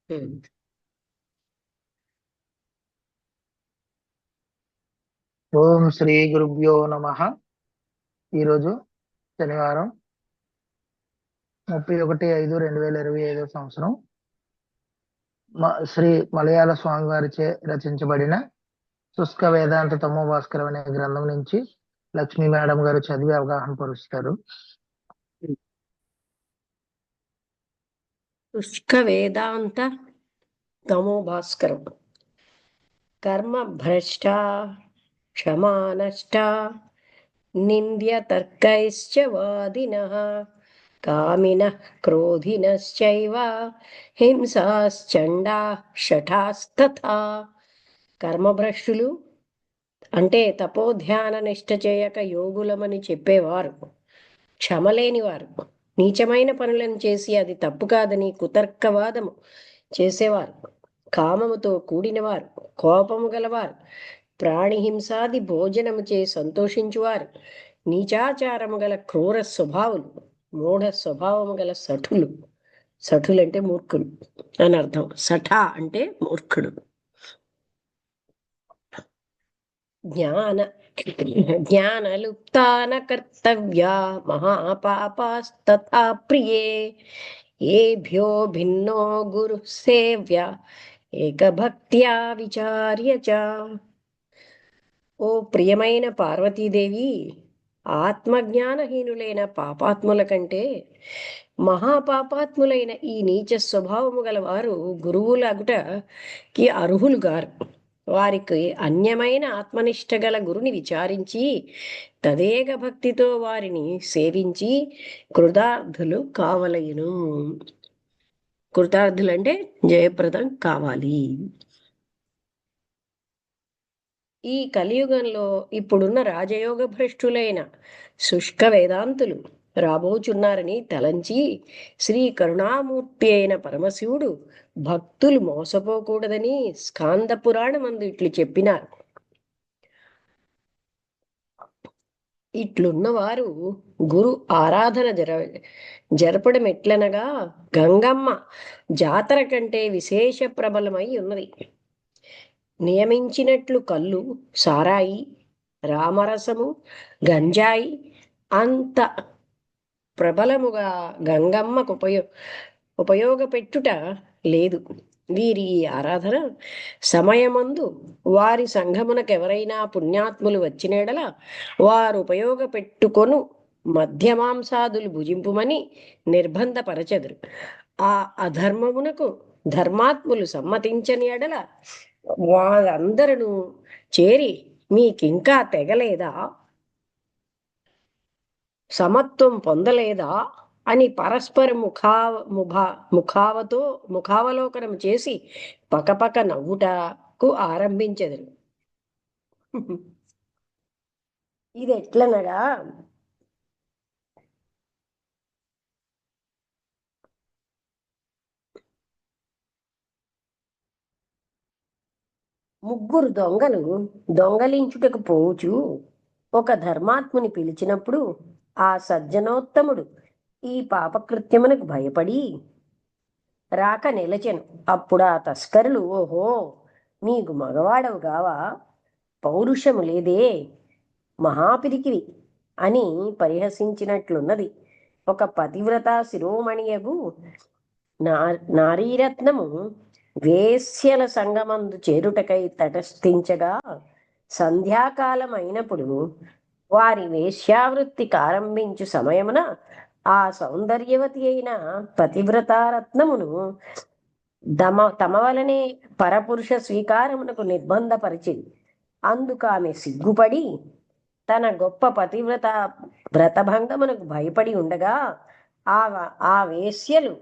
ఉమ్. ఓం శ్రీ గురుభ్యో నమ. ఈరోజు శనివారం 31/5/2025 శ్రీ మలయాళ స్వామి వారిచే రచించబడిన శుష్క వేదాంత తమో భాస్కరం అనే గ్రంథం నుంచి లక్ష్మీ మేడం గారు చదివి అవగాహన పరుస్తారు. శుష్క వేదాంత తమో భాస్కరం. కర్మ భ్రష్ట క్షమానష్ట నింద్య తర్కైశ్చ వాదినః కామినః క్రోధినశ్చైవ హింసాశ్చండాః శఠాస్తథా. కర్మభ్రష్టులు అంటే తపోధ్యాన నిష్ఠ చేయక యోగులమని చెప్పేవారు, క్షమలేనివారు, నీచమైన పనులను చేసి అది తప్పు కాదని కుతర్కవాదము చేసేవారు, కామముతో కూడినవారు, కోపము గలవారు, ప్రాణిహింసాది భోజనము చే సంతోషించువారు, నీచాచారము గల క్రూర స్వభావులు, మూఢ స్వభావము గల సఠులు. సఠులంటే మూర్ఖులు అని అర్థం. సఠ అంటే మూర్ఖుడు. జ్ఞానలుప్తాన కర్తవ్యా మహాపాపాస్తథా ప్రియే ఏభ్యో భిన్నో గురు సేవ్య ఏకభక్త్యా విచార్య చ. ఓ ప్రియమైన పార్వతీదేవి, ఆత్మజ్ఞానహీనులైన పాపాత్ముల కంటే మహాపాపాత్ములైన ఈ నీచ స్వభావము గలవారు గురువులగుటకి అర్హులు గారు. వారికి అన్యమైన ఆత్మనిష్ట గల గురుని విచారించి తదేక భక్తితో వారిని సేవించి కృతార్థులు కావలయును. కృతార్థులంటే జయప్రదం కావాలి. ఈ కలియుగంలో ఇప్పుడున్న రాజయోగ భ్రష్టులైన శుష్క వేదాంతులు రాబోచున్నారని తలంచి శ్రీ కరుణామూర్తి అయిన పరమశివుడు భక్తులు మోసపోకూడదని స్కాంద పురాణమందు ఇట్లు చెప్పినారు. ఇట్లున్నవారు గురు ఆరాధన జరపడం ఎట్లనగా గంగమ్మ జాతర కంటే విశేష ప్రబలమై ఉన్నది. నియమించినట్లు కళ్ళు, సారాయి, రామరసము, గంజాయి అంత ప్రబలముగా గంగమ్మకు ఉపయోగపెట్టుట లేదు. వీరి ఈ ఆరాధన సమయమందు వారి సంఘమునకెవరైనా పుణ్యాత్ములు వచ్చినడల వారు ఉపయోగపెట్టుకొను మధ్యమాంసాదులు భుజింపుమని నిర్బంధపరచెదరు. ఆ అధర్మమునకు ధర్మాత్ములు సమ్మతించని ఎడల వాళ్ళందరూ చేరి మీకింకా తెగలేదా, సమత్వం పొందలేదా అని పరస్పర ముఖావలోకనం చేసి పకపక నవ్వుటకు ఆరంభించెదరు. ఇది ఎట్లనగా ముగ్గురు దొంగలు దొంగలించుటకు పోవచ్చు ఒక ధర్మాత్ముని పిలిచినప్పుడు ఆ సజ్జనోత్తముడు ఈ పాపకృత్యమునకు భయపడి రాక నిలచెను. అప్పుడు ఆ తస్కరులు, ఓహో నీకు మగవాడవు గావా, పౌరుషము లేదే, మహాపిరికివి అని పరిహసించినట్లున్నది. ఒక పతివ్రత శిరోమణియగు నారీరత్నము వేశ్యల సంగమందు చేరుటకై తటస్థించగా సంధ్యాకాలం అయినప్పుడు వారి వేశ్యావృత్తి కారంభించు సమయమున ఆ సౌందర్యవతి అయిన పతివ్రతారత్నమును తమ వలనే పరపురుష స్వీకారమునకు నిర్బంధపరిచింది. అందుకు ఆమె సిగ్గుపడి తన గొప్ప పతివ్రత వ్రతభంగమునకు భయపడి ఉండగా ఆ వేశ్యలు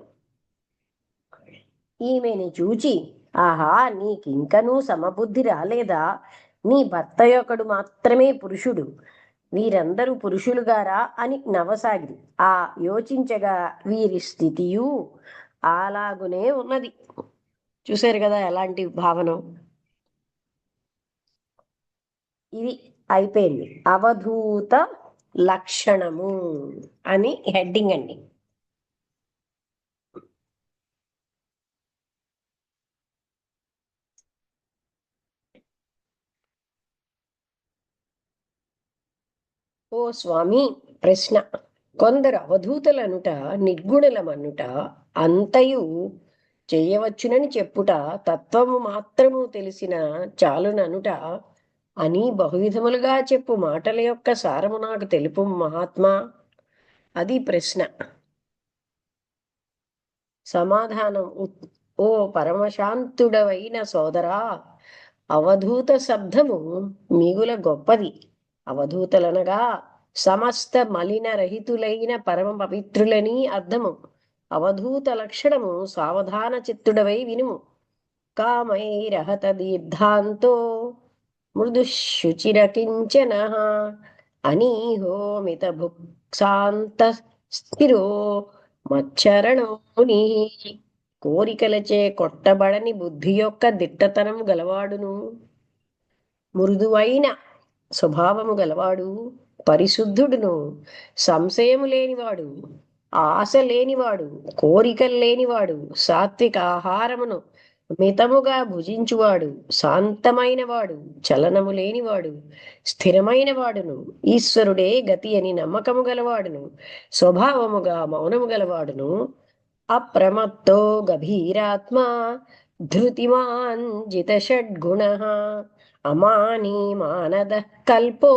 ఈమెని చూచి, ఆహా నీకింకనూ సమబుద్ధి రాలేదా, నీ భర్త యొక్కడు మాత్రమే పురుషుడు, వీరందరూ పురుషులుగారా అని నవ్వసాగింది. ఆ యోచించగా వీరి స్థితియు అలాగునే ఉన్నది. చూశారు కదా ఎలాంటి భావన. ఇది అయిపోయింది. అవధూత లక్షణము అని హెడ్డింగ్ అండి. ఓ స్వామి, ప్రశ్న. కొందరు అవధూతలనుట నిర్గుణులమనుట అంతయు చేయవచ్చునని చెప్పుట, తత్వము మాత్రము తెలిసిన చాలుననుట అని బహువిధములుగా చెప్పు మాటల యొక్క సారము నాకు తెలుపు మహాత్మా. అది ప్రశ్న. సమాధానం. ఓ పరమశాంతుడవైన సోదరా, అవధూత శబ్దము మిగుల గొప్పది. అవధూతలనగా సమస్త మలిన రహితులైన పరమ పవిత్రులని అర్థము. అవధూత లక్షణము సావధాన చిత్తుడవై వినుము. కామైరహత దీర్ఘాంతో మృదుశుచిరకించన అనీహోమిత భుక్సాంత స్థిరో మచ్చరణోని. కోరికలచే కొట్టబడని బుద్ధి యొక్క దిట్టతనం గలవాడును, మృదువైన స్వభావము గలవాడు, పరిశుద్ధుడును, సంశయము లేనివాడు, ఆశ లేనివాడు, కోరికలు లేనివాడు, సాత్విక ఆహారమును మితముగా భుజించువాడు, శాంతమైనవాడు, చలనము లేనివాడు, స్థిరమైన వాడును, ఈశ్వరుడే గతి అని నమ్మకము గలవాడును, స్వభావముగా మౌనము గలవాడును, అప్రమత్తో గభీరాత్మా ధృతిమాన్ జిత షడ్గుణ అమానీ మానద కల్పో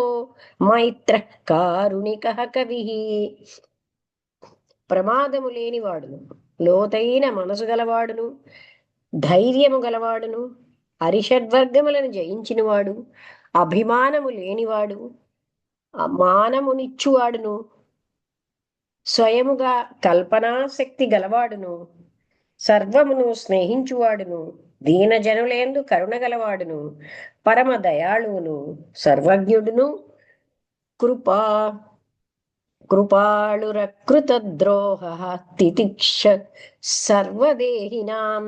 మైత్ర కారుణిక కవి. ప్రమాదము లేనివాడును, లోతైన మనసు గలవాడును, ధైర్యము గలవాడును, అరిషడ్వర్గములను జయించినవాడు, అభిమానము లేనివాడు, మానమునిచ్చువాడును, స్వయముగా కల్పనాశక్తి గలవాడును, సర్వమును స్నేహించువాడును, దీనజనులేందు కరుణ గలవాడును, పరమ దయాళువును, సర్వజ్ఞుడును, కృపా కృపాళురకృత ద్రోహ తితిక్ష సర్వదేహినాం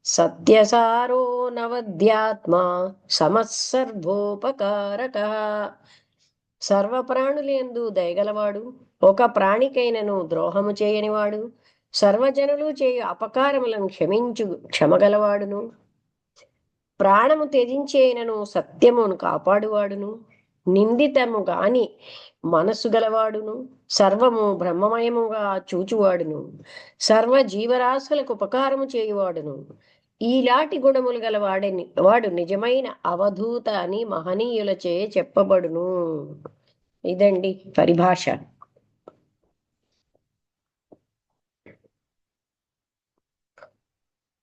సత్యసారో నవద్యాత్మా సమస్సర్వోపకారక. సర్వప్రాణులందు దయగలవాడు, ఒక ప్రాణికైనను ద్రోహము చేయనివాడు, సర్వజనులు చేయు అపకారములను క్షమించు క్షమగలవాడును, ప్రాణము త్యజించేనను సత్యమును కాపాడువాడును, నిందితము గాని మనసు గలవాడును, సర్వము బ్రహ్మమయముగా చూచువాడును, సర్వ జీవరాశులకు ఉపకారము చేయువాడును, ఈలాంటి గుణములు గలవాడని వాడు నిజమైన అవధూత అని మహనీయులచే చెప్పబడును. ఇదండి పరిభాష.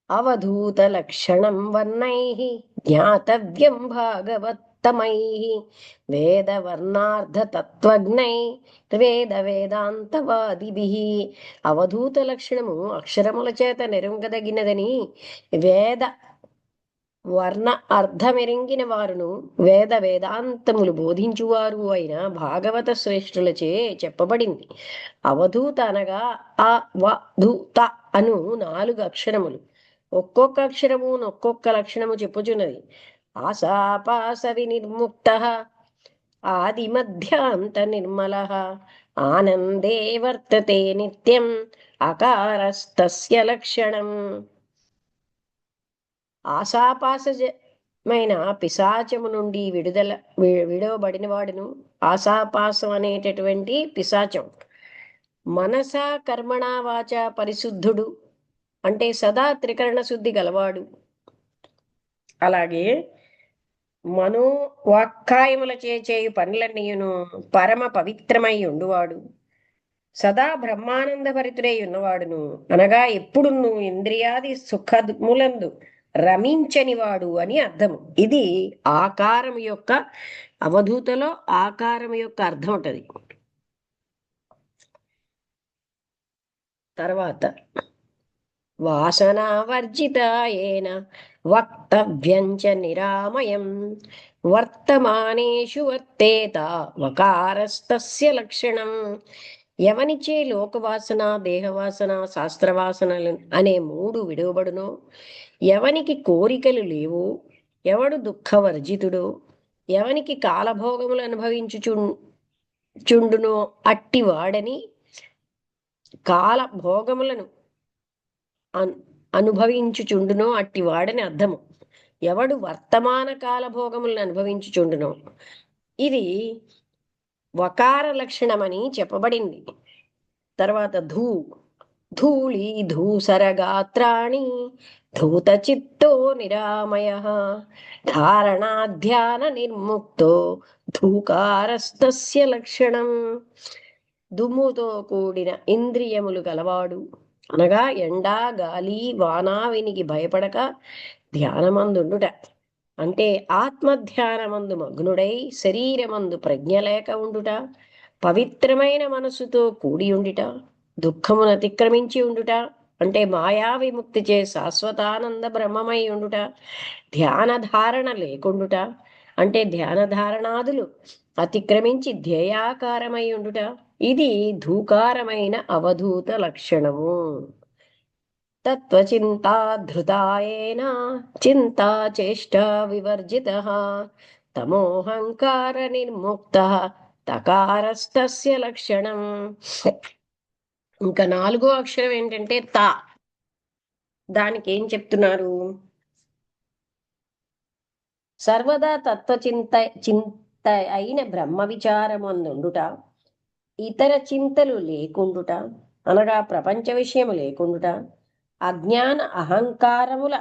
అవధూత లక్షణం వర్ణైః జ్ఞాతవ్యం భాగవత్తమైః వేదవర్ణార్థ తత్వజ్ఞై వేద వేదాంతవాదిభిః. అవధూత లక్షణము అక్షరముల చేత నెరుంగదగినదని వేద వర్ణ అర్థమెరింగిన వారును, వేద వేదాంతములు బోధించువారు అయిన భాగవత శ్రేష్ఠులచే చెప్పబడింది. అవధూత అనగా అ వ ధు త అను 4 అక్షరములు. ఒక్కొక్క అక్షరము ఒక్కొక్క లక్షణము చెప్పుచున్నది. ఆశాపాస వినిర్ముక్త ఆది మధ్యాంత నిర్మల ఆనందే వర్తతే నిత్యం అకారస్తస్య లక్షణం. ఆశాపాసమైన పిశాచము నుండి విడవబడిన వాడును. ఆశాపాసం అనేటటువంటి పిశాచం మనస కర్మణ వాచ పరిశుద్ధుడు, అంటే సదా త్రికరణ శుద్ధి గలవాడు. అలాగే మనో వాక్కాయముల చేయు పనులన్నీయును పరమ పవిత్రమై ఉండువాడు, సదా బ్రహ్మానంద భరితుడై ఉన్నవాడును, అనగా ఎప్పుడు ఇంద్రియాది సుఖములందు రమించనివాడు అని అర్థము. ఇది ఆకారం యొక్క, అవధూతలో ఆకారం యొక్క అర్థం ఉంటది. తర్వాత వాసనావర్జితాయేన వక్తవ్యంచ నిరామయం వర్తమానేషు వర్తేత వకారస్తస్య లక్షణం. ఎవనిచే లోకవాసన, దేహవాసన, శాస్త్రవాసనలు అనే 3 విడువబడునో, ఎవనికి కోరికలు లేవో, ఎవడు దుఃఖవర్జితుడో, ఎవనికి కాలభోగములు అనుభవించుచుండునో అట్టివాడని, కాల భోగములను అనుభవించుచుండునో అట్టివాడని అర్థము. ఎవడు వర్తమాన కాల భోగములను అనుభవించుచుండునో, ఇది వకార లక్షణమని చెప్పబడింది. తర్వాత ధూళి ధూసరగాత్రాణి ధూతచిత్తో నిరామయ ధారణాధ్యాన నిర్ముక్తో ధూకారస్తస్య లక్షణం. దుమ్ముతో కూడిన ఇంద్రియములు గలవాడు, అనగా ఎండ గాలి వాన వినికి భయపడక ధ్యానమందుండుట. అంటే ఆత్మధ్యానమందు మగ్నుడై శరీరమందు ప్రజ్ఞ లేక ఉండుట, పవిత్రమైన మనసుతో కూడి ఉండుట, దుఃఖమును అతిక్రమించి ఉండుట, అంటే మాయా విముక్తి చే శాశ్వతానంద బ్రహ్మమై ఉండుట, ధ్యాన ధారణ లేకుండుట, అంటే ధ్యాన ధారణాదులు అతిక్రమించి ధ్యేయాకారమై ఉండుట, ఇది ధూకారమైన అవధూత లక్షణము. తత్వచింతాధృతాయేన చింతా చేష్ట వివర్జిత తమోహంకార నిర్ముక్త తకారస్తస్య లక్షణం. ఇంకా 4వ అక్షరం ఏంటంటే తా. దానికి ఏం చెప్తున్నారు? సర్వదా చింత అయిన బ్రహ్మ విచారమందుండుట, ఇతర చింతలు లేకుండుట, అనగా ప్రపంచ విషయము లేకుండుట, అజ్ఞాన అహంకారముల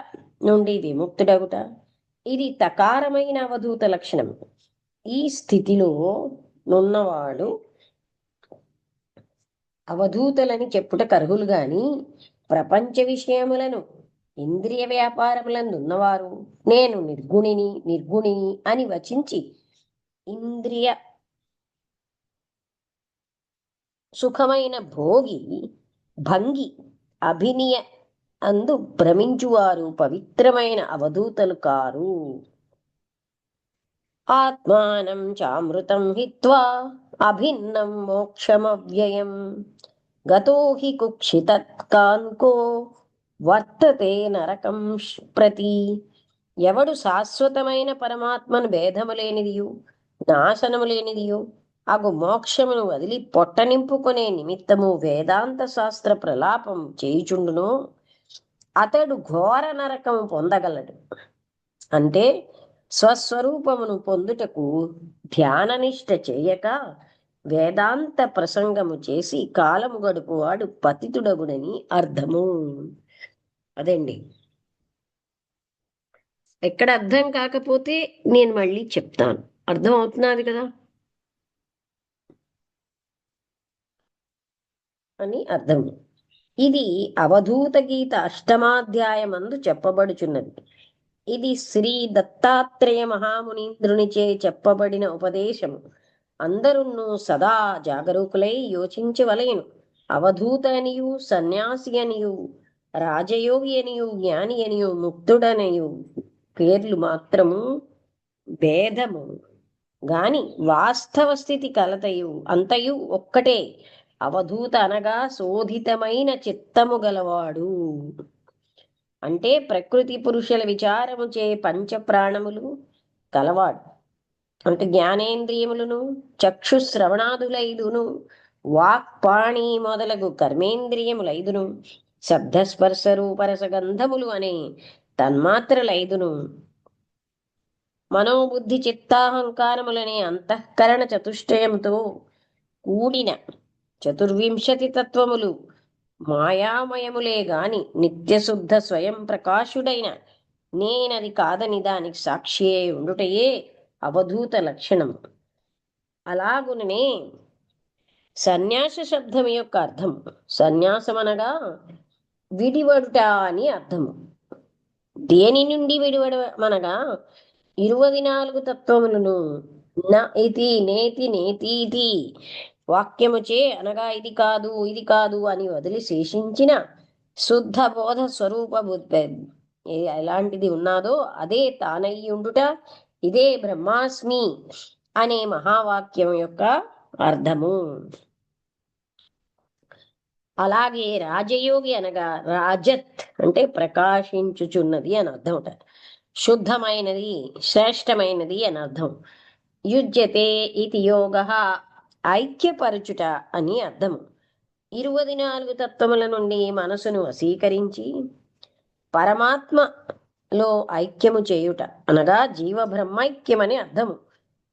నుండి విముక్తుడగుట, ఇది తకారమైన అవధూత లక్షణం. ఈ స్థితిలో నున్నవాడు అవధూతలని చెప్పుట కర్హులు గాని ప్రపంచ విషయములను ఇంద్రియ వ్యాపారములందున్నవారు నేను నిర్గుణిని అని వచించి ఇంద్రియ సుఖమైన భంగి అభినయ అందు భ్రమించువారు పవిత్రమైన అవధూతలు కారు. ఆత్మానం చామృతం హిత్వా అభిన్నం మోక్షమవ్యయం గతో హి కుక్షితత్కాన్కో వర్తతే నరకం ప్రతి. ఎవడు శాశ్వతమైన పరమాత్మను భేదము లేనిదియు నాశనము లేనిదియు అగు మోక్షమును వదిలి పొట్ట నింపుకునే నిమిత్తము వేదాంత శాస్త్ర ప్రలాపం చేయుచుండును, అతడు ఘోర నరకము పొందగలడు. అంటే స్వస్వరూపమును పొందుటకు ధ్యాననిష్ట చేయక వేదాంత ప్రసంగము చేసి కాలము గడుపువాడు పతితుడగునని అర్థము. అదండి. ఎక్కడ అర్థం కాకపోతే నేను మళ్ళీ చెప్తాను. అర్థం అవుతున్నది కదా అని అర్థం. ఇది అవధూత గీత 8వ అధ్యాయమందు చెప్పబడుచున్నది. ఇది శ్రీ దత్తాత్రేయ మహామునీంద్రునిచే చెప్పబడిన ఉపదేశము. అందరును సదా జాగరూకులై యోచించవలెను. అవధూత అనియు సన్యాసి అనియు రాజయోగి అనియు జ్ఞాని అనియు ముక్తుడనియు పేర్లు మాత్రము భేదము గాని వాస్తవ స్థితి కలతయు అంతయు ఒక్కటే. అవధూత అనగా శోధితమైన చిత్తము గలవాడు. అంటే ప్రకృతి పురుషుల విచారము చే పంచప్రాణములు కలవాడు. అంటే జ్ఞానేంద్రియములను చక్షుశ్రవణాదులైదును వాక్పాణి మొదలగు కర్మేంద్రియములైదును శబ్దస్పర్శ రూపరసగంధములు అనే తన్మాత్రలైదును మనోబుద్ధి చిత్తాహంకారములనే అంతఃకరణ చతుష్టయముతో కూడిన 24 తత్వములు మాయామయములే గాని నిత్యశుద్ధ స్వయం ప్రకాశుడైన నేనది కాదని దానికి సాక్షి ఉండుటయే అవధూత లక్షణం. అలాగుననే సన్యాస శబ్దం యొక్క అర్థం సన్యాసమనగా విడివడుట అని అర్థము. దేని నుండి విడివడమనగా 24 తత్వములను నా ఇతి నేతి నేతీతి వాక్యముచే అనగా ఇది కాదు అని వదిలి శేషించిన శుద్ధ బోధ స్వరూప బుద్ధి ఎలాంటిది ఉన్నాదో అదే తానయ్యుండుట, ఇదే బ్రహ్మాస్మి అనే మహావాక్యం యొక్క అర్థము. అలాగే రాజయోగి అనగా రాజత్ అంటే ప్రకాశించుచున్నది అని అర్థం. శుద్ధమైనది శ్రేష్టమైనది అని అర్థం. యుజ్యతే ఇది యోగ ఐక్యపరచుట అని అర్థము. 24 తత్వముల నుండి మనసును వశీకరించి పరమాత్మలో ఐక్యము చేయుట అనగా జీవ బ్రహ్మైక్యమని అర్థము.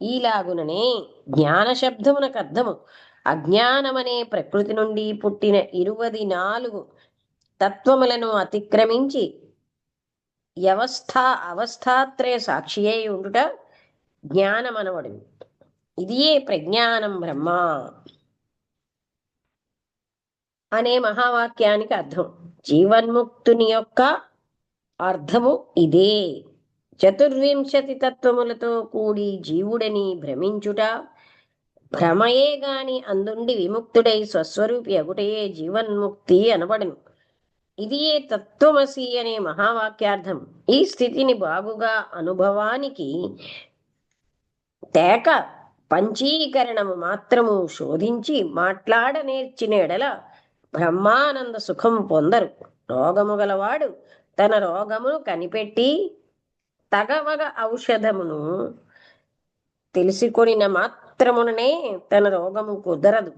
ఈలాగుననే జ్ఞాన శబ్దమునకు అర్థము అజ్ఞానమనే ప్రకృతి నుండి పుట్టిన 24 తత్వములను అతిక్రమించి అవస్థాత్రయ సాక్షి అయి ఉండుట జ్ఞానమనవడు. ఇదియే ప్రజ్ఞానం బ్రహ్మ అనే మహావాక్యానికి అర్థం. జీవన్ముక్తుని యొక్క అర్థము ఇదే. 24 తత్వములతో కూడి జీవుడని భ్రమించుట భ్రమయే గాని అందుండి విముక్తుడై స్వస్వరూపి అగుటయే జీవన్ముక్తి అనబడును. ఇది ఏ తత్వమసి అనే మహావాక్యార్థం. ఈ స్థితిని బాగుగా అనుభవానికి తేక పంచీకరణము మాత్రము శోధించి మాట్లాడ నేర్చిన ఎడల బ్రహ్మానంద సుఖము పొందరు. రోగము గలవాడు తన రోగమును కనిపెట్టి తగవగ ఔషధమును తెలుసుకొనిన మాత్రముననే తన రోగము కుదరదు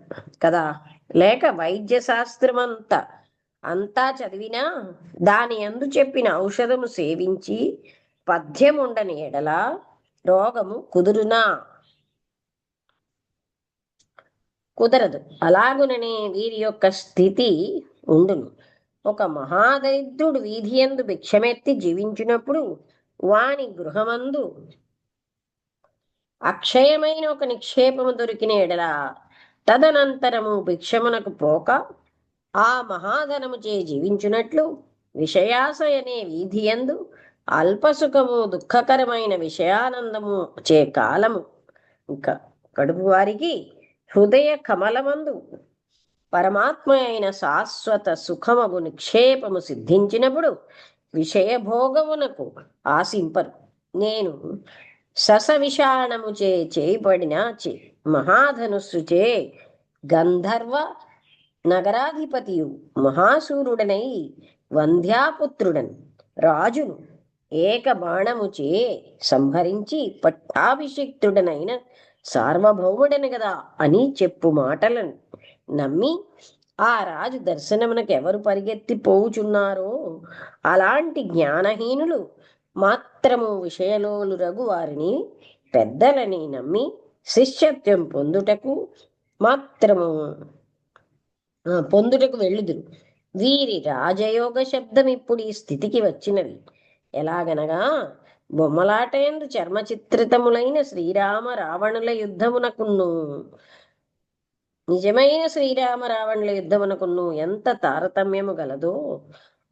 కదా. లేక వైద్య శాస్త్రమంతా చదివినా దాని అందు చెప్పిన ఔషధము సేవించి పథ్యముండని ఎడల రోగము కుదురునా? కుదరదు. అలాగుననే వీరి యొక్క స్థితి ఉండును. ఒక మహాదరిద్రుడు వీధియందు భిక్షమెత్తి జీవించినప్పుడు వాని గృహమందు అక్షయమైన ఒక నిక్షేపము దొరికిన ఎడల తదనంతరము భిక్షమునకు పోక ఆ మహాధనము చే జీవించున్నట్లు విషయాశయనే వీధియందు అల్పసుఖము దుఃఖకరమైన విషయానందము చే కాలము ఇంకా కడుపు వారికి హృదయ కమలమందు పరమాత్మ అయిన శాశ్వత సుఖమగు నిక్షేపము సిద్ధించినప్పుడు విషయభోగమునకు ఆశింపరు. నేను ససవిషాణము చే చేయబడిన మహాధనుస్సుచే గంధర్వ నగరాధిపతియు మహాసూరుడనై వంధ్యాపుత్రుడన్ రాజును ఏక బాణముచే సంహరించి పట్టాభిషిక్తుడనైన సార్వభౌముడని గదా అని చెప్పు మాటలను నమ్మి ఆ రాజు దర్శనమునకు ఎవరు పరిగెత్తిపోవుచున్నారో అలాంటి జ్ఞానహీనులు మాత్రము విషయలోలు రగు వారిని పెద్దలని నమ్మి శిష్యత్వం పొందుటకు వెళ్ళుదురు. వీరి రాజయోగ శబ్దం ఇప్పుడు ఈ స్థితికి వచ్చినది. ఎలాగనగా బొమ్మలాటయందు చర్మచిత్రితములైన శ్రీరామ రావణుల యుద్ధమునకును నిజమైన శ్రీరామ రావణుల యుద్ధమునకును ఎంత తారతమ్యము గలదో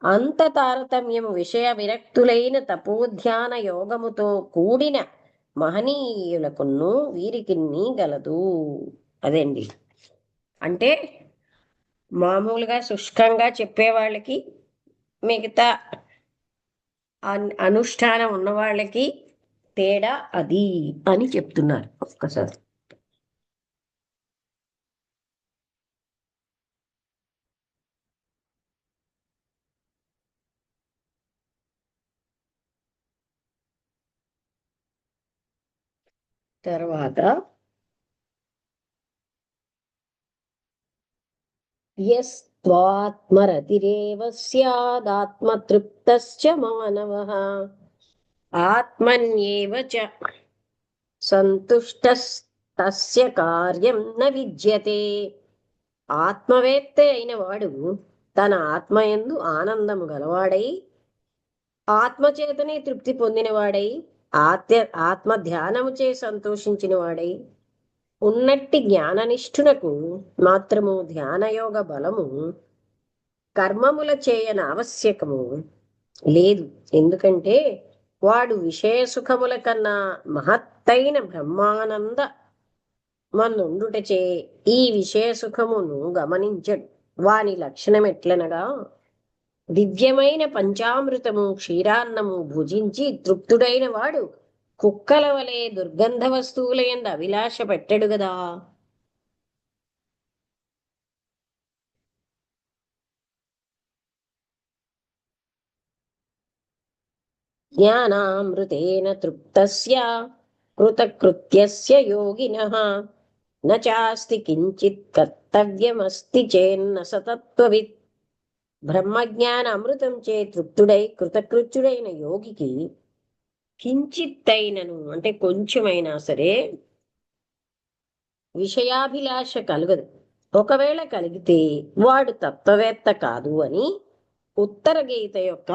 అంత తారతమ్యము విషయ విరక్తులైన తపోధ్యాన యోగముతో కూడిన మహనీయులకును వీరికి గలదు. అదండి. అంటే మామూలుగా శుష్కంగా చెప్పేవాళ్ళకి మిగతా అనుష్ఠానం ఉన్న వాళ్ళకి తేడా అది అని చెప్తున్నారు. ఒక్కసారి తర్వాత యస్త్వాత్మరతిరేవ స్యాదాత్మతృప్తశ్చ మానవః ఆత్మన్యేవ చ సంతుష్టస్తస్య కార్యం న విద్యతే. ఆత్మవేత్త అయిన వాడు తన ఆత్మయందు ఆనందము గలవాడై ఆత్మచేతనే తృప్తి పొందినవాడై ఆత్మ ధ్యానముచే సంతోషించిన వాడై ఉన్నట్టి జ్ఞాననిష్ఠునకు మాత్రము ధ్యానయోగ బలము కర్మముల చేయన ఆవశ్యకము లేదు. ఎందుకంటే వాడు విషయ సుఖముల కన్నా మహత్తైన బ్రహ్మానంద మనుండుటచే ఈ విషయ సుఖమును గమనించడు. వాని లక్షణం ఎట్లనగా దివ్యమైన పంచామృతము క్షీరాన్నము భుజించి తృప్తుడైన వాడు కుక్కల వలె దుర్గంధ వస్తువుల యందు అభిలాష పెట్టడు గదా. జ్ఞానామృతేన తృప్తస్య కృతకృత్యస్య యోగినః న చాస్తి కించిత్ కర్తవ్యమస్తి చేన్న సతత్వవిత్. బ్రహ్మజ్ఞాన అమృతం చే తృప్తుడై కృతకృత్యుడైన యోగికి కించిత్తైనను అంటే కొంచెమైనా సరే విషయాభిలాష కలగదు. ఒకవేళ కలిగితే వాడు తత్వవేత్త కాదు అని ఉత్తర గీత యొక్క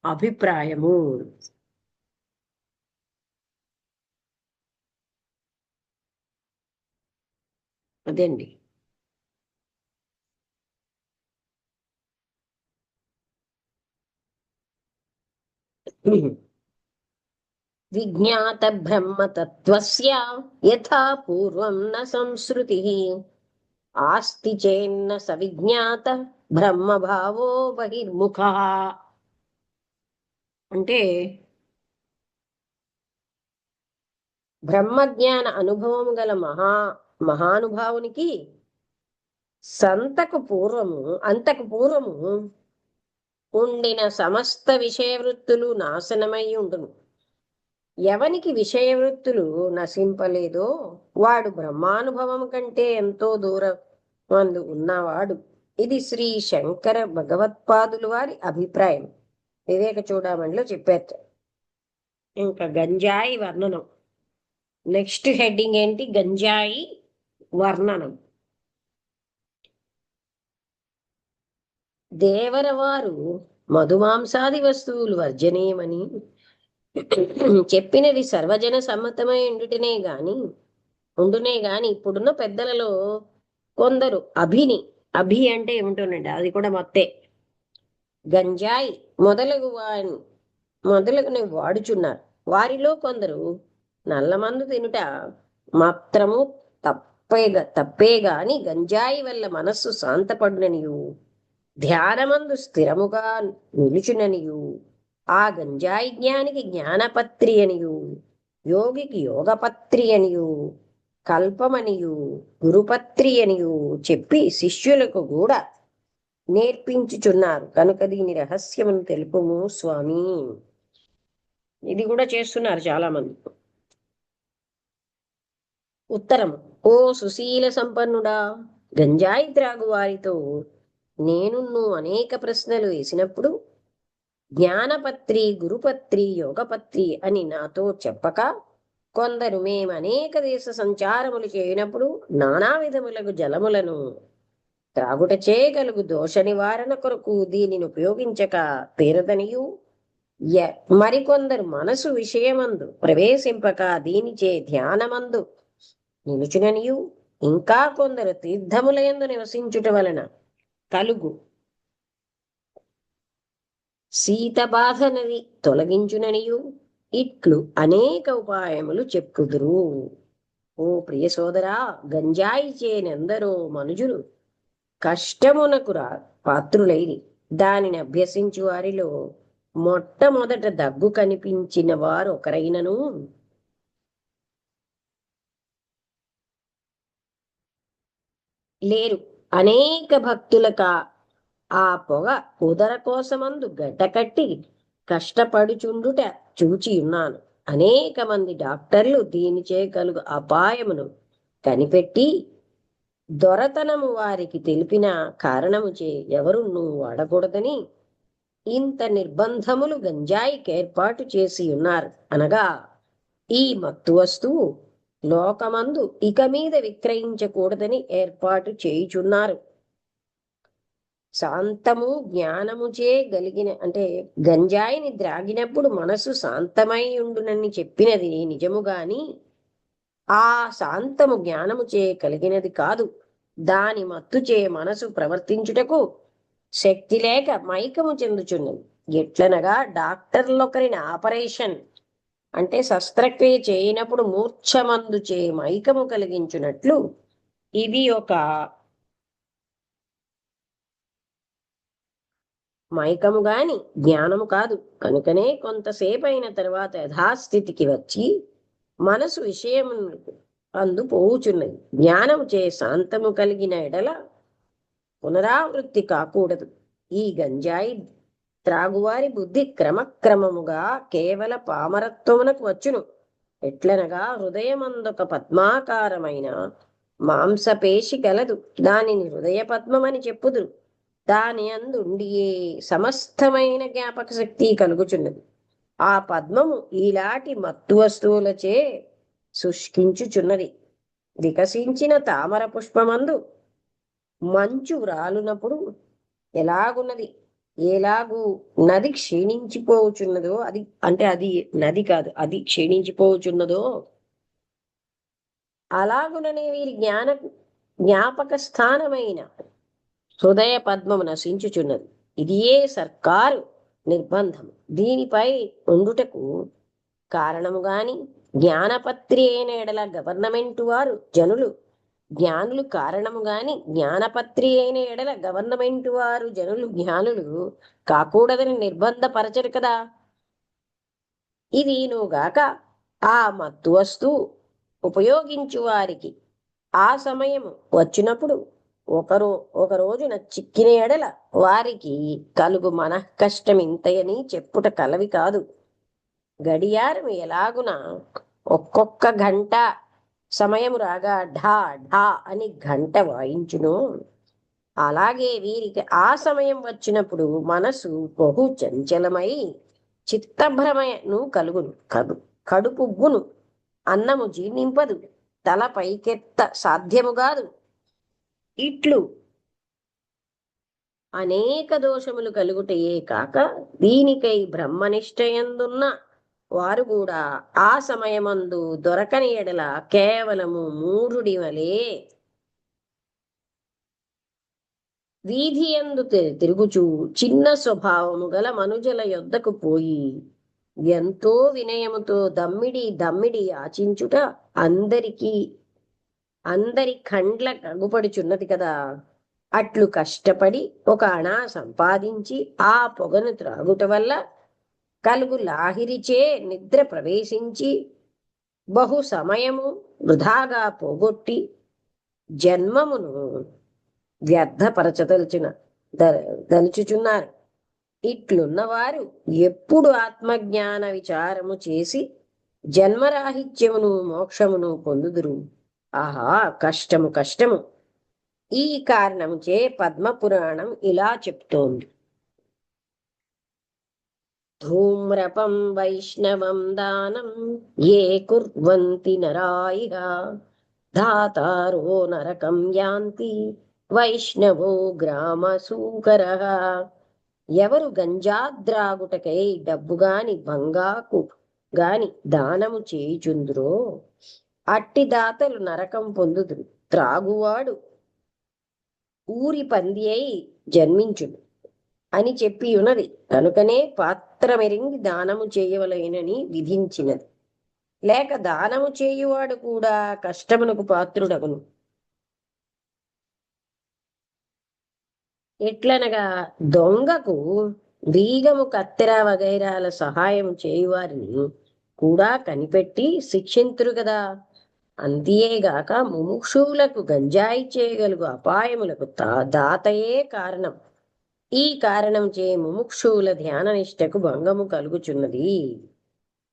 అభిప్రాయము. అదండి. విజ్ఞాత బ్రహ్మతత్వస్య యథా పూర్వం న సంశ్రుతిః ఆస్తి చేన్న సవిజ్ఞాత బ్రహ్మభావో బహిర్ముఖః. అంటే బ్రహ్మజ్ఞాన అనుభవం గల మహానుభావునికి అంతకు పూర్వము ఉండిన సమస్త విషయవృత్తులు నాశనమై ఉండును. ఎవనికి విషయవృత్తులు నశింపలేదో వాడు బ్రహ్మానుభవం కంటే ఎంతో దూరం ఉన్నవాడు. ఇది శ్రీ శంకర భగవత్పాదులు వారి అభిప్రాయం. వివేక చూడమణిలో చెప్పారు. ఇంకా గంజాయి వర్ణనం. నెక్స్ట్ హెడ్డింగ్ ఏంటి? గంజాయి వర్ణనం. దేవరవారు మధుమాంసాది వస్తువులు వర్జనీయమని చెప్పినది సర్వజన సమ్మతమై ఉండునే గాని ఇప్పుడున్న పెద్దలలో కొందరు అభి అంటే ఏమిటోనండి, అది కూడా మత్తే, గంజాయి మొదలగునవి వాడుచున్నారు. వారిలో కొందరు నల్లమందు తినుట మాత్రము తప్పే గాని గంజాయి వల్ల మనస్సు శాంతపడుననియు ధ్యానమందు స్థిరముగా నిలుచుననియు ఆ గంజాయి జ్ఞానికి జ్ఞానపత్రి అనియు యోగికి యోగపత్రి అనియు కల్పమనియు గురుపత్రి అనియు చెప్పి శిష్యులకు కూడా నేర్పించుచున్నారు. కనుక దీని రహస్యమును తెలుపుము స్వామి. ఇది కూడా చేస్తున్నారు చాలా మంది. ఉత్తరము: ఓ సుశీల సంపన్నుడా, గంజాయి త్రాగు వారితో నువ్వు అనేక ప్రశ్నలు వేసినప్పుడు జ్ఞానపత్రి, గురుపత్రి, యోగపత్రి అని నాతో చెప్పక, కొందరు మేము అనేక దేశ సంచారములు చేయనప్పుడు నానా విధములకు జలములను త్రాగుట చేయగలుగు దోష నివారణ కొరకు దీనిని ఉపయోగించక తీరదనియు, మరికొందరు మనసు విషయమందు ప్రవేశింపక దీనిచే ధ్యానమందు నిలుచుననియు, ఇంకా కొందరు తీర్థములయందు నివసించుట వలన కలుగు శీత బాధనది తొలగించుననియు ఇట్లు అనేక ఉపాయములు చెప్పుదురు. ఓ ప్రియ సోదరా, గంజాయి చేనెందరో మనుజులు కష్టమునకు పాత్రులైరి. దానిని అభ్యసించు వారిలో మొట్టమొదట దగ్గు కనిపించిన వారు ఒకరైనను లేరు. అనేక భక్తులక ఆ పొగ ఉదర కోసమందు గడ్డకట్టి కష్టపడుచుండుట చూచియున్నాను. అనేక మంది డాక్టర్లు దీనిచే కలుగు అపాయమును కనిపెట్టి దొరతనము వారికి తెలిపిన కారణముచే ఎవరు వాడకూడదని ఇంత నిర్బంధములు గంజాయికి ఏర్పాటు చేసి ఉన్నారు. అనగా ఈ మత్తు వస్తువు లోకమందు ఇక మీద విక్రయించకూడదని ఏర్పాటు చేయుచున్నారు. శాంతము జ్ఞానముచే అంటే గంజాయిని ద్రాగినప్పుడు మనసు శాంతమై ఉండునని చెప్పినది నిజము గాని ఆ శాంతము జ్ఞానముచే కలిగినది కాదు. దాని మత్తుచే మనసు ప్రవర్తించుటకు శక్తి లేక మైకము చెందుచున్నది. ఎట్లనగా డాక్టర్లొకరిని ఆపరేషన్ అంటే శస్త్రక్రియ చేయనప్పుడు మూర్ఛమందు చే మైకము కలిగించున్నట్లు ఇది ఒక మైకము గాని జ్ఞానము కాదు. కనుకనే కొంతసేపు అయిన తర్వాత యథాస్థితికి వచ్చి మనసు విషయము అందు పోవుచున్నది. జ్ఞానము చే శాంతము కలిగిన ఎడల పునరావృత్తి కాకూడదు. ఈ గంజాయి త్రాగువారి బుద్ధి క్రమక్రమముగా కేవల పామరత్వమునకు వచ్చును. ఎట్లనగా హృదయమందొక పద్మాకారమైన మాంసపేశి గలదు. దానిని హృదయ పద్మమని చెప్పుదురు. దాని అందుండియే సమస్తమైన జ్ఞాపక శక్తి కలుగుచున్నది. ఆ పద్మము ఈలాటి మత్తు వస్తువులచే శుష్కించుచున్నది. వికసించిన తామర పుష్పమందు మంచు వ్రాలునప్పుడు ఎలాగున్నది, ఎలాగూ నది క్షీణించిపోవచున్నదో, అది నది కాదు, అది క్షీణించిపోవచున్నదో, అలాగుననే వీరి జ్ఞాపక స్థానమైన హృదయ పద్మము నశించుచున్నది. ఇదియే సర్కారు నిర్బంధం. దీనిపై ఉండుటకు కారణము గాని జ్ఞానపత్రి అయిన ఎడల గవర్నమెంట్ వారు జనులు జ్ఞానులు కారణము గాని జ్ఞానపత్రి అయిన ఎడల గవర్నమెంట్ వారు జనులు జ్ఞానులు కాకూడదని నిర్బంధపరచరు కదా. ఇది నుగాక ఆ మత్తు వస్తువు ఉపయోగించు వారికి ఆ సమయము వచ్చినప్పుడు ఒక రోజున చిక్కిన ఎడల వారికి కలుగు మనఃకష్టం ఇంతయని చెప్పుట కలవి కాదు. గడియారం ఎలాగున ఒక్కొక్క గంట సమయము రాగా ఢా ఢా అని గంట వాయించును, అలాగే వీరికి ఆ సమయం వచ్చినప్పుడు మనసు బహు చంచలమై చిత్తభ్రమను కలుగును, కడుపుగ్గును, అన్నము జీర్ణింపదు, తల పైకెత్త సాధ్యము కాదు. ఇట్లు అనేక దోషములు కలుగుటయే కాక దీనికై బ్రహ్మనిష్టయందున్న వారు కూడా ఆ సమయమందు దొరకని ఎడల కేవలము మూఢుడి వలె వీధి యందు తిరుగుచు చిన్న స్వభావము గల మనుజుల యొద్దకు పోయి ఎంతో వినయముతో దమ్మిడి దమ్మిడి యాచించుట అందరి కండ్ల అగుపడుచున్నది కదా. అట్లు కష్టపడి ఒక అణా సంపాదించి ఆ పొగను త్రాగుట వల్ల కలుగు లాహిరిచే నిద్ర ప్రవేశించి బహు సమయము వృధాగా పోగొట్టి జన్మమును దలుచుచున్నారు. ఇట్లున్నవారు ఎప్పుడు ఆత్మజ్ఞాన విచారము చేసి జన్మరాహిత్యమును మోక్షమును పొందుదురు. ఆహా, కష్టము కష్టము. ఈ కారణముచే పద్మపురాణం ఇలా చెప్తోంది. ధూమ్రపం వైష్ణవం దానం ఏ కుర్వంతి నరాయిహ ధాతారో నరకం యాంతి వైష్ణవో గ్రామసూకరః. ఎవరు గంజాద్రాగుటకై డబ్బు గాని బంగాకు గాని దానము చేయుచుందురో అట్టి దాతలు నరకం పొందుదురు. త్రాగువాడు ఊరి పంది అయి జన్మించుడు అని చెప్పి ఉన్నది. కనుకనే పాత్రమెరింగి దానము చేయవలెనని విధించినది. లేక దానము చేయువాడు కూడా కష్టమునకు పాత్రుడగును. ఎట్లనగా దొంగకు బీగము కత్తెర వగైరాల సహాయం చేయువారిని కూడా కనిపెట్టి శిక్షింతురు కదా. అంతేగాక ముముక్షువులకు గంజాయి చేయగలుగు అపాయములకు దాతయే కారణం. ఈ కారణం చే ముముక్షువుల ధ్యాన నిష్టకు భంగము కలుగుచున్నది.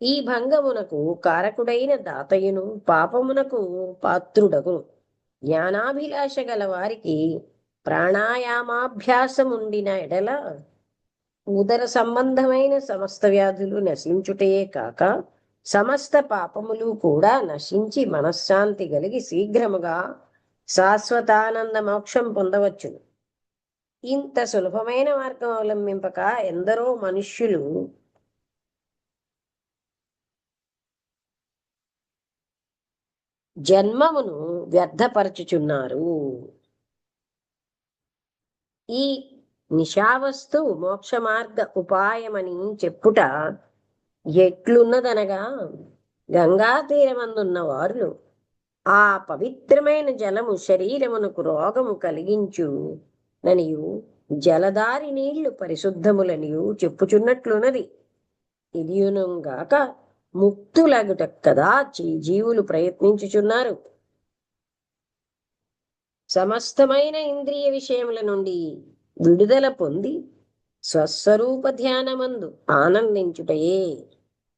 ఈ భంగమునకు కారకుడైన దాతయును పాపమునకు పాత్రుడగును. జ్ఞానాభిలాష గల వారికి ప్రాణాయామాభ్యాసముండిన ఎడల ఉదర సంబంధమైన సమస్త వ్యాధులు నశించుటయే కాక సమస్త పాపములు కూడా నశించి మనశ్శాంతి కలిగి శీఘ్రముగా శాశ్వతానంద మోక్షం పొందవచ్చును. ఇంత సులభమైన మార్గం అవలంబింపక ఎందరో మనుష్యులు జన్మమును వ్యర్థపరచుచున్నారు. ఈ నిశావస్తు మోక్ష మార్గ ఉపాయమని చెప్పుట ఎట్లున్నదనగా, గంగా తీరమందున్న వారు ఆ పవిత్రమైన జలము శరీరమునకు రోగము కలిగించుననియు జలదారి నీళ్లు పరిశుద్ధములనియు చెప్పుచున్నట్లున్నది. ఇదియునుగాక ముక్తులగుట కదా జీవులు ప్రయత్నించుచున్నారు. సమస్తమైన ఇంద్రియ విషయముల నుండి విడుదల పొంది స్వస్వరూప ధ్యానమందు ఆనందించుటయే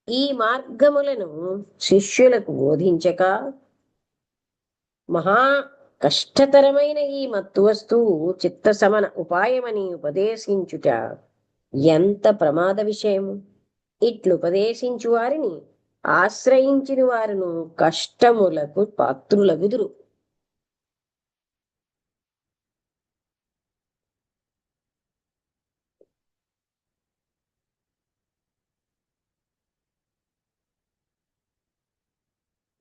ఈ మార్గములను శిష్యులకు బోధించక మహా కష్టతరమైన ఈ మత్తు వస్తువు చిత్తశమన ఉపాయమని ఉపదేశించుట ఎంత ప్రమాద విషయము. ఇట్లుపదేశించు వారిని ఆశ్రయించిన వారును కష్టములకు పాత్రులగుదురు.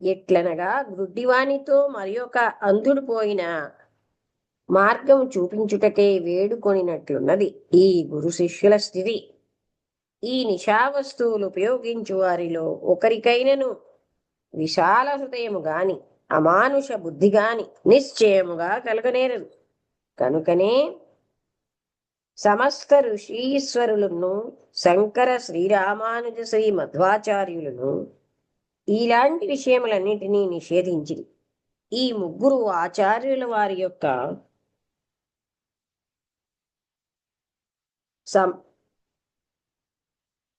ఎట్లనగా గ్రుడ్డివానితో మరి ఒక అంధుడు పోయిన మార్గం చూపించుటకే వేడుకొనినట్లున్నది ఈ గురు శిష్యుల స్థితి. ఈ నిశా ఉపయోగించు వారిలో ఒకరికైనను విశాల హృదయము గాని అమానుష బుద్ధి గాని నిశ్చయముగా కలగనేరదు. కనుకనే సమస్త ఋషీశ్వరులను శంకర శ్రీరామానుజ శ్రీ మధ్వాచార్యులను ఇలాంటి విషయములన్నిటినీ నిషేధించింది. ఈ ముగ్గురు ఆచార్యుల వారి యొక్క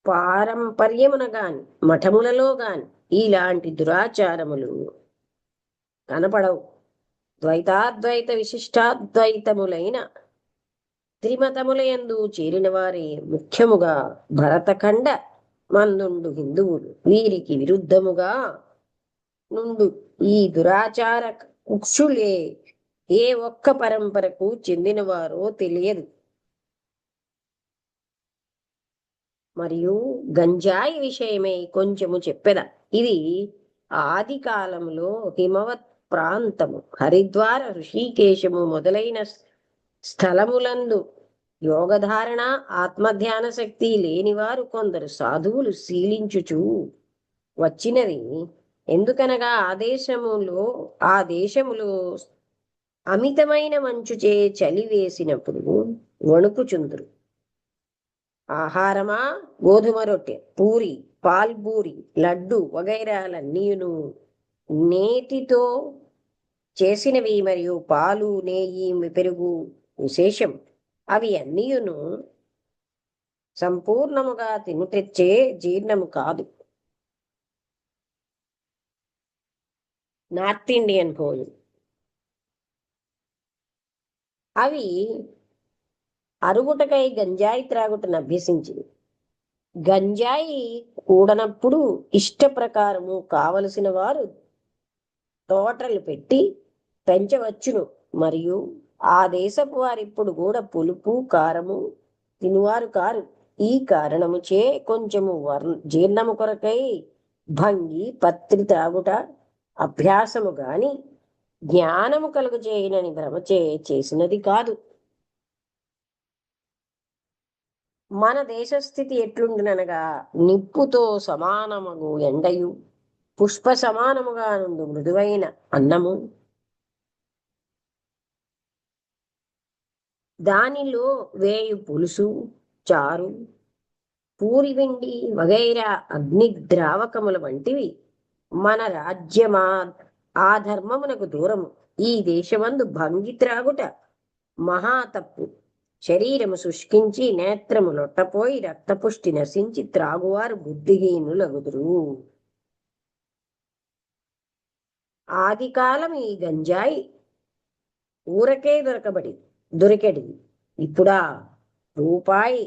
పారంపర్యమున గాని మఠములలో గాని ఇలాంటి దురాచారములు కనపడవు. ద్వైతాద్వైత విశిష్టాద్వైతములైన త్రిమతములయందు చేరిన వారే ముఖ్యముగా భరతఖండ మందుండు హిందువులు. వీరికి విరుద్ధముగా నుండు ఈ దురాచార కుక్షులే ఏ ఒక్క పరంపరకు చెందినవారో తెలియదు. మరియు గంజాయి విషయమై కొంచెము చెప్పెద. ఇది ఆది కాలంలో హిమవత్ ప్రాంతము హరిద్వార ఋషికేశము మొదలైన స్థలములందు యోగధారణ ఆత్మధ్యాన శక్తి లేనివారు కొందరు సాధువులు శీలించుచు వచ్చినది. ఎందుకనగా ఆ దేశములో అమితమైన మంచుచే చలి వేసినప్పుడు వణుకుచుందురు. ఆహారమా గోధుమ రొట్టె, పూరి, పాల్బూరి, లడ్డు వగైరాలన్నీయును నేతితో చేసినవి మరియు పాలు, నెయ్యి, పెరుగు విశేషం. అవి అన్నీయును సంపూర్ణముగా తినుటెచ్చే జీర్ణము కాదు. నార్త్ ఇండియన్ భోజనం అవి అరుగుటకై గంజాయి త్రాగుటను అభ్యసించింది. గంజాయి కూడనప్పుడు ఇష్ట ప్రకారము కావలసిన వారు తోటలు పెట్టి పెంచవచ్చును. మరియు ఆ దేశపు వారిప్పుడు కూడా పులుపు కారము తినువారు కారు. ఈ కారణముచే కొంచెము జీర్ణము కొరకై భంగి పత్రి త్రాగుట అభ్యాసము గాని జ్ఞానము కలుగు చేయనని భ్రమచే చేసినది కాదు. మన దేశస్థితి ఎట్లుండుననగా నిప్పుతో సమానముగు ఎండయు పుష్ప సమానముగా నుండి మృదువైన అన్నము, దానిలో వేయు పులుసు, చారు, పూరి వెండి వగైరా అగ్నిద్రావకముల వంటివి మన రాజ్యమా ఆ ధర్మమునకు దూరము. ఈ దేశమందు భంగి త్రాగుట మహా తప్పు. శరీరము శుష్కించి నేత్రము లొట్టపోయి రక్తపుష్టి నశించి త్రాగువారు బుద్ధిహీనులగుదురు. ఆది కాలం ఈ గంజాయి ఊరకే దొరికెడిది. ఇప్పుడా రూపాయి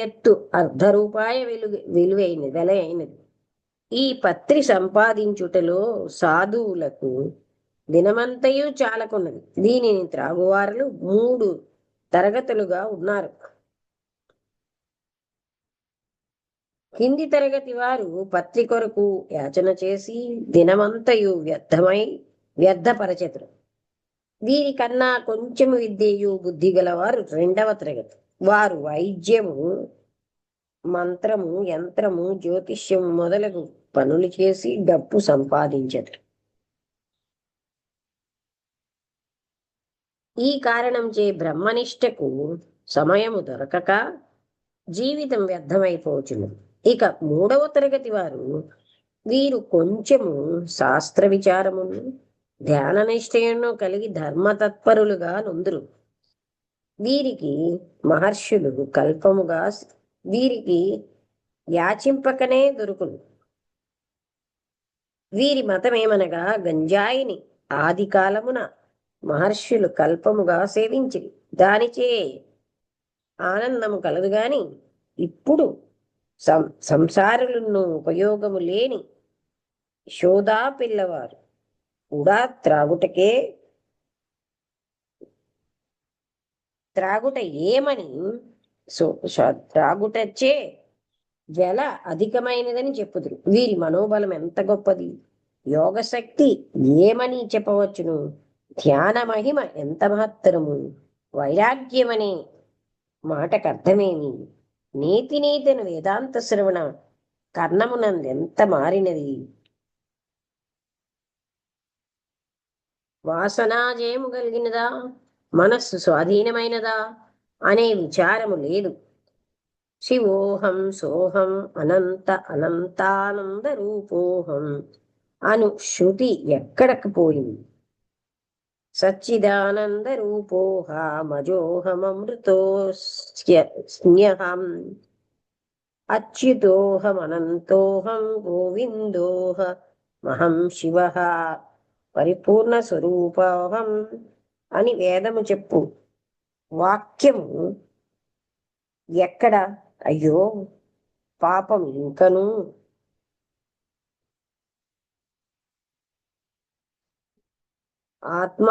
ఎత్తు ₹1 వెలైనది. ఈ పత్రి సంపాదించుటలో సాధువులకు దినమంతయు చాలకున్నది. దీనిని త్రాగువారులు 3 తరగతులుగా ఉన్నారు. కింది తరగతి వారు పత్రి కొరకు యాచన చేసి దినమంతయు వ్యర్థపరచెదరు. వీరికన్నా కొంచెము విద్యయు బుద్ధి గలవారు 2వ తరగతి వారు వైద్యము, మంత్రము, యంత్రము, జ్యోతిష్యము మొదలగు పనులు చేసి డబ్బు సంపాదించెదరు. ఈ కారణంచే బ్రహ్మనిష్టకు సమయము దొరకక జీవితం వ్యర్థమైపోచును. ఇక 3వ తరగతి వీరు కొంచెము శాస్త్ర విచారమును ధ్యాన నిశ్చయను కలిగి ధర్మతత్పరులుగా నొందురు. వీరికి మహర్షులు కల్పముగా వీరికి యాచింపకనే దొరుకును. వీరి మతమేమనగా గంజాయిని ఆది కాలమున మహర్షులు కల్పముగా సేవించి దానిచే ఆనందము కలదు గాని ఇప్పుడు సంసారులను ఉపయోగము లేని యశోదా పిల్లవారు కూడా త్రాగుట ఏమని త్రాగుటచ్చే వెల అధికమైనదని చెప్పుదురు. వీరి మనోబలం ఎంత గొప్పది, యోగశక్తి ఏమని చెప్పవచ్చును, ధ్యాన మహిమ ఎంత మహత్తరము, వైరాగ్యమనే మాటకు అర్థమేమి, నీతినీతను వేదాంత శ్రవణ కర్ణమునందెంత మారినది, వాసనాజయము కలిగినదా, మనస్సు స్వాధీనమైనదా అనే విచారము లేదు. శివోహం సోహం అనంత అనంతానంద రూపోహం అను శృతి ఎక్కడకు పోయింది. సచ్చిదానంద రూపోహమజోహమృతోస్మ్యహం అచ్యుతోహమనంతోహం గోవిందోహమహం శివ పరిపూర్ణ స్వరూపోహం అని వేదము చెప్పు వాక్యము ఎక్కడ? అయ్యో పాపం ఇంకను ఆత్మ